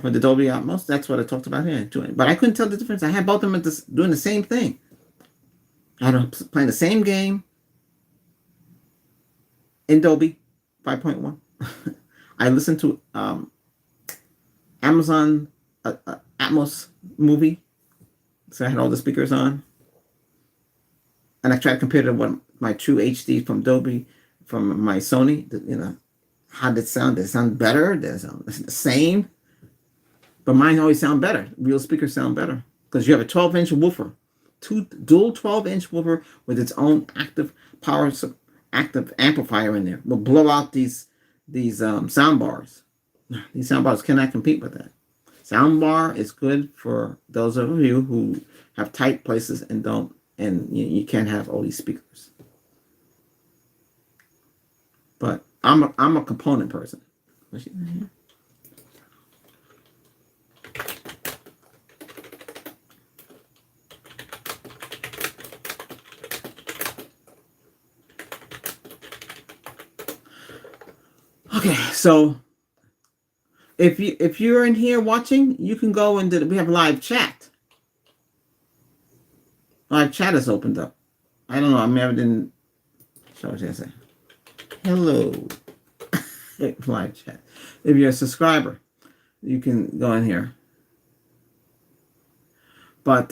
for the Dolby Atmos. That's what I talked about here. But I couldn't tell the difference. I had both of them doing the same thing. I had them playing the same game in Dolby 5.1. I listened to Amazon Atmos movie, so I had all the speakers on, and I tried to compare to what my True HD from Dolby, from my Sony. How did it sound? Did it sound better? Did it sound the same? But mine always sound better. Real speakers sound better because you have a 12-inch woofer, dual 12-inch woofer with its own active power. Active amplifier in there will blow out these sound bars. These sound bars cannot compete with that. Sound bar is good for those of you who have tight places and you can't have all these speakers. But I'm a component person. Okay, so if you're in here watching, you can go into we have live chat. Live chat is opened up. I don't know. I never didn't. So I was gonna say hello. Live chat. If you're a subscriber, you can go in here. But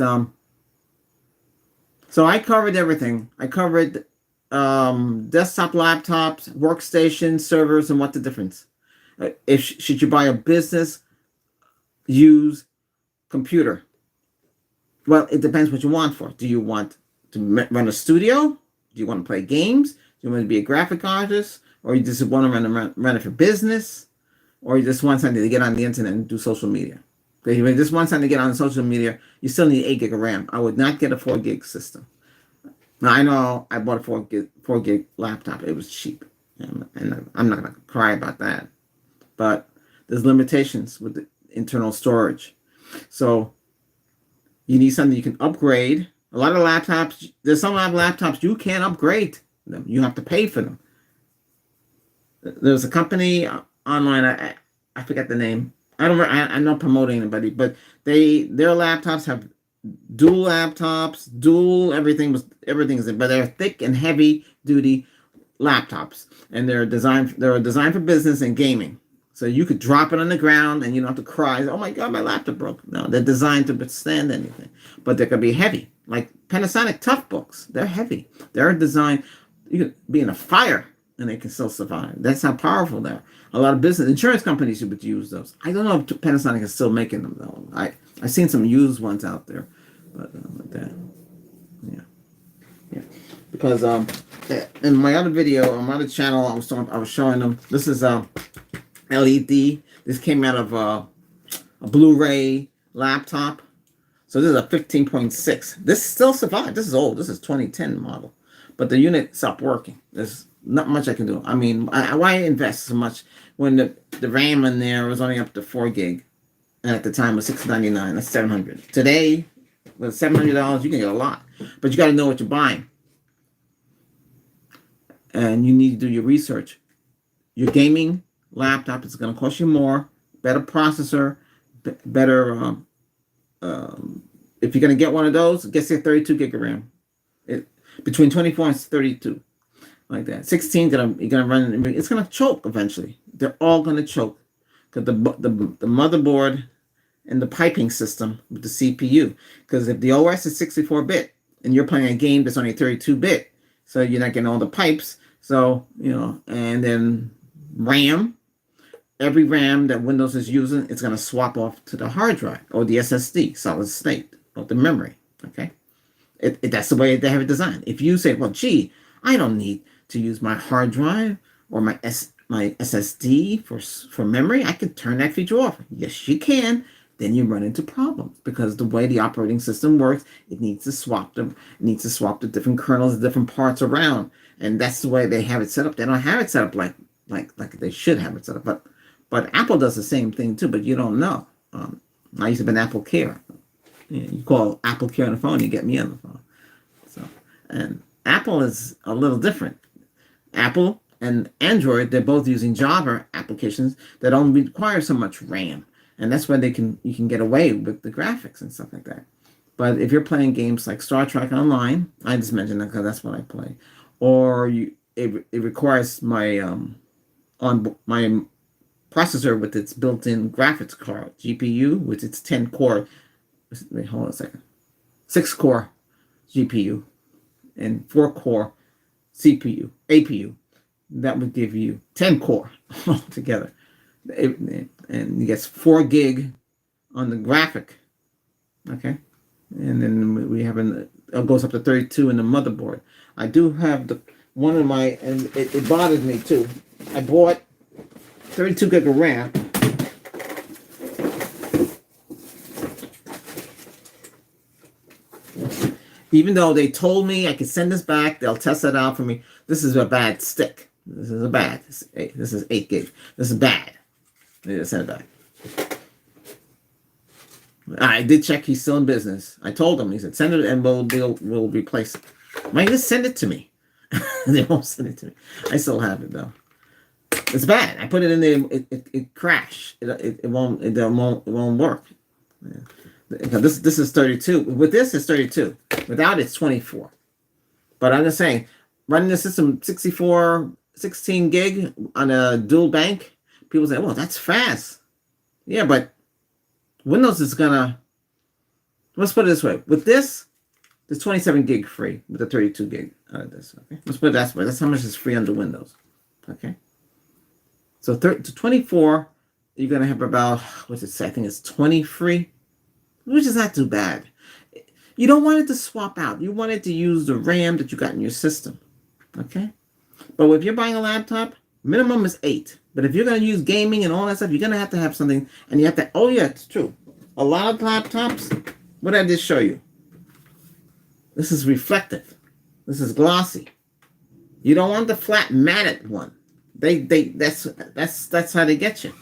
so I covered everything. I covered desktop, laptops, workstations, servers, and what the difference. If should you buy a business use computer? Well, it depends what you want for. Do you want to run a studio? Do you want to play games? Do you want to be a graphic artist? Or you just want to run it for business? Or you just want something to get on the internet and do social media? If you just want something to get on social media, you still need 8 gig of RAM. I would not get a 4 gig system. Now, I know I bought a 4 gig laptop. It was cheap. And I'm not going to cry about that. But there's limitations with the internal storage. So you need something you can upgrade. A lot of laptops, there's some laptops you can't upgrade them. You have to pay for them. There's a company online, I forget the name. I'm not promoting anybody, but their laptops have dual laptops, dual everything is there, but they're thick and heavy duty laptops, and they're designed for business and gaming. So you could drop it on the ground and you don't have to cry, oh my God, my laptop broke. No, they're designed to withstand anything. But they could be heavy. Like Panasonic Toughbooks, they're heavy. They're designed, you could be in a fire and they can still survive. That's how powerful they are. A lot of business, insurance companies would use those. I don't know if Panasonic is still making them though. I've seen some used ones out there. But like that. Yeah. Because in my other video, on my other channel, I was showing them, this is LED. This came out of a Blu-ray laptop. So this is a 15.6. This still survived. This is old. This is 2010 model. But the unit stopped working. There's not much I can do. I mean, why invest so much when the RAM in there was only up to 4 gig? And at the time it was $699. That's $700. Today, with $700, you can get a lot. But you got to know what you're buying. And you need to do your research. Your gaming laptop is going to cost you more, better processor, better. If you're going to get one of those, get say 32 gig of RAM. Between 24 and 32, like that. 16 you're gonna run. It's gonna choke eventually. They're all gonna choke because the motherboard and the piping system with the CPU. Because if the OS is 64-bit and you're playing a game that's only 32-bit, so you're not getting all the pipes. So and then RAM. Every RAM that Windows is using, it's going to swap off to the hard drive or the SSD, solid state, or the memory. Okay, that's the way they have it designed. If you say, well, gee, I don't need to use my hard drive or my SSD for memory, I can turn that feature off. Yes, you can. Then you run into problems because the way the operating system works, it needs to swap them. It needs to swap the different kernels, the different parts around, and that's the way they have it set up. They don't have it set up like they should have it set up, But Apple does the same thing too, but you don't know. I used to be an Apple Care. You call Apple Care on the phone, you get me on the phone. So, and Apple is a little different. Apple and Android, they're both using Java applications that don't require so much RAM, and that's why you can get away with the graphics and stuff like that. But if you're playing games like Star Trek Online, I just mentioned that because that's what I play, or it requires my my processor with its built-in graphics card, GPU with its 10 core, wait, hold on a second, 6 core GPU and 4 core CPU, APU. That would give you 10 core altogether. And you get 4 gig on the graphic. Okay. And then we have it goes up to 32 in the motherboard. I do have and it bothers me too. I bought 32 gig of RAM. Even though they told me I could send this back, they'll test it out for me. This is a bad stick. This is 8 gig. This is bad. They just send it back. I did check he's still in business. I told him, he said, send it and we'll replace it. Why just send it to me? They won't send it to me. I still have it though. It's bad. I put it in there. It crashed. It won't work. Yeah. This is 32. With this, it's 32. Without, it's 24. But I'm just saying, running the system 16 gig on a dual bank, people say, well, that's fast. Yeah, but Windows is gonna. Let's put it this way. With this, there's 27 gig free with the 32 gig out of this. Okay, let's put it that way. That's how much is free under Windows. Okay. So to 24, you're going to have about, what's it say? I think it's 20 free, which is not too bad. You don't want it to swap out. You want it to use the RAM that you got in your system. Okay? But if you're buying a laptop, minimum is 8. But if you're going to use gaming and all that stuff, you're going to have something. And you have to, oh yeah, it's true. A lot of laptops, what did I just show you? This is reflective. This is glossy. You don't want the flat matted one. That's how they get you.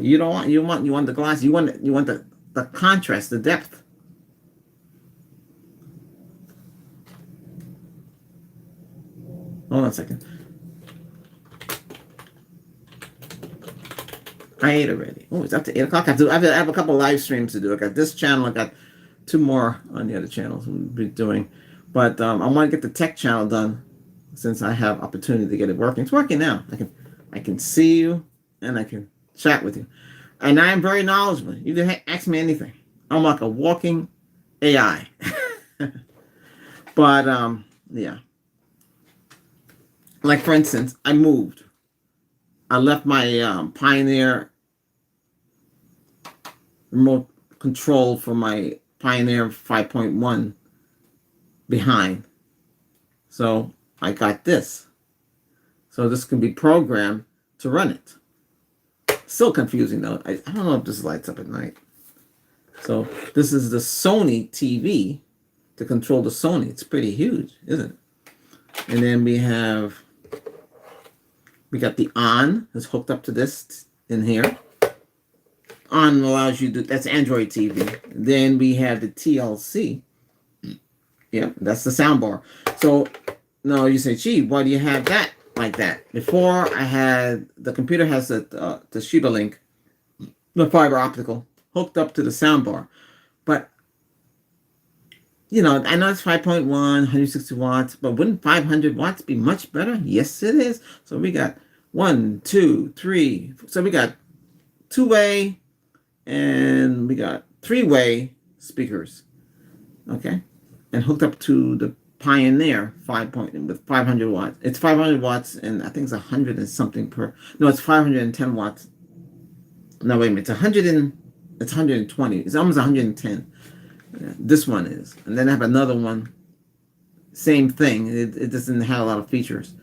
You want the glossy. You want the contrast, the depth. Hold on a second. I ate already. Oh, it's up to 8 o'clock. I have a couple live streams to do. I got this channel. I got 2 more on the other channels we'll be doing. But I want to get the tech channel done since I have opportunity to get it working. It's working now. I can see you and I can chat with you. And I am very knowledgeable. You can ask me anything. I'm like a walking AI. But yeah. Like for instance, I moved. I left my Pioneer remote control for my Pioneer 5.1 behind. So I got this. So this can be programmed to run it. Still confusing though. I don't know if this lights up at night. So this is the Sony TV to control the Sony. It's pretty huge, isn't it? And then we got the on is hooked up to this in here. On allows you to, that's Android TV. Then we have the TLC. Yeah, that's the soundbar. So no, you say, gee, why do you have that like that? Before I had, the computer has the Toshiba link, the fiber optical, hooked up to the soundbar. But, you know, I know it's 5.1, 160 watts, but wouldn't 500 watts be much better? Yes, it is. So we got 1, 2, 3. So we got 2-way and we got 3-way speakers. Okay. And hooked up to the Pioneer 5.0 with 500 watts. It's 500 watts and I think it's 100 and something per. No, it's 510 watts. No, wait a minute. It's 120. It's almost 110. Yeah, this one is. And then I have another one. Same thing. It doesn't have a lot of features,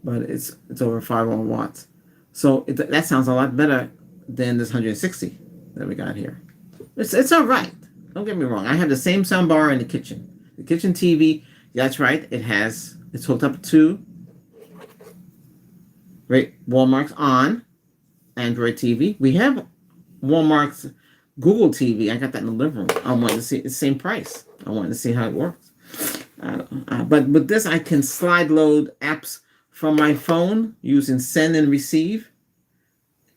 but it's over 500 watts. So that sounds a lot better than this 160 that we got here. It's all right. Don't get me wrong. I have the same soundbar in the kitchen. The kitchen TV, that's right. It's hooked up to Walmart's on Android TV. We have Walmart's Google TV. I got that in the living room. I wanted to see the same price. I wanted to see how it works. But with this, I can slide load apps from my phone using send and receive.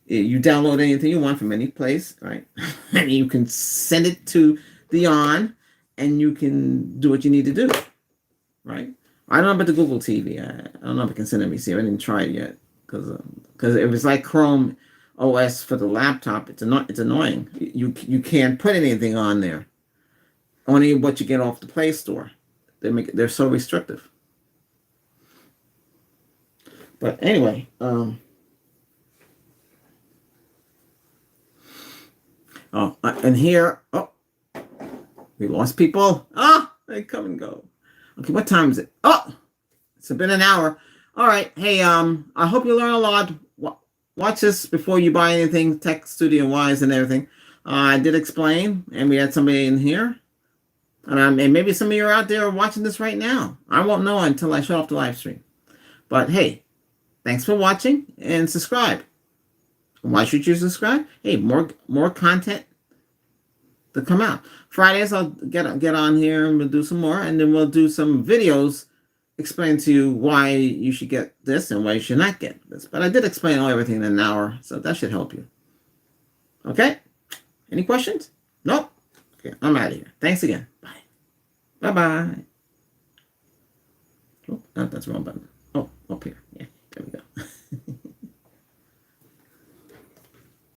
You download anything you want from any place, right? And you can send it to the on, and you can do what you need to do, right? I don't know about the Google TV. I don't know if I can send and receive. I didn't try it yet because if it's like Chrome OS for the laptop, it's annoying. You can't put anything on there. Only what you get off the Play Store. They're so restrictive. But anyway, and here, we lost people. They come and go. Okay, what time is it? It's been an hour. All right. Hey, I hope you learn a lot. Watch this before you buy anything tech studio wise and everything. I did explain, and we had somebody in here. And maybe some of you are out there watching this right now. I won't know until I shut off the live stream. But hey, thanks for watching and subscribe. Why should you subscribe? Hey, more content to come out. Fridays I'll get on here and we'll do some more, and then we'll do some videos explain to you why you should get this and why you should not get this. But I did explain everything in an hour, so that should help you. Okay? Any questions? Nope. Okay, I'm out of here. Thanks again. Bye. Bye-bye. Oh, no, that's the wrong button. Oh, up here. Yeah, there we go.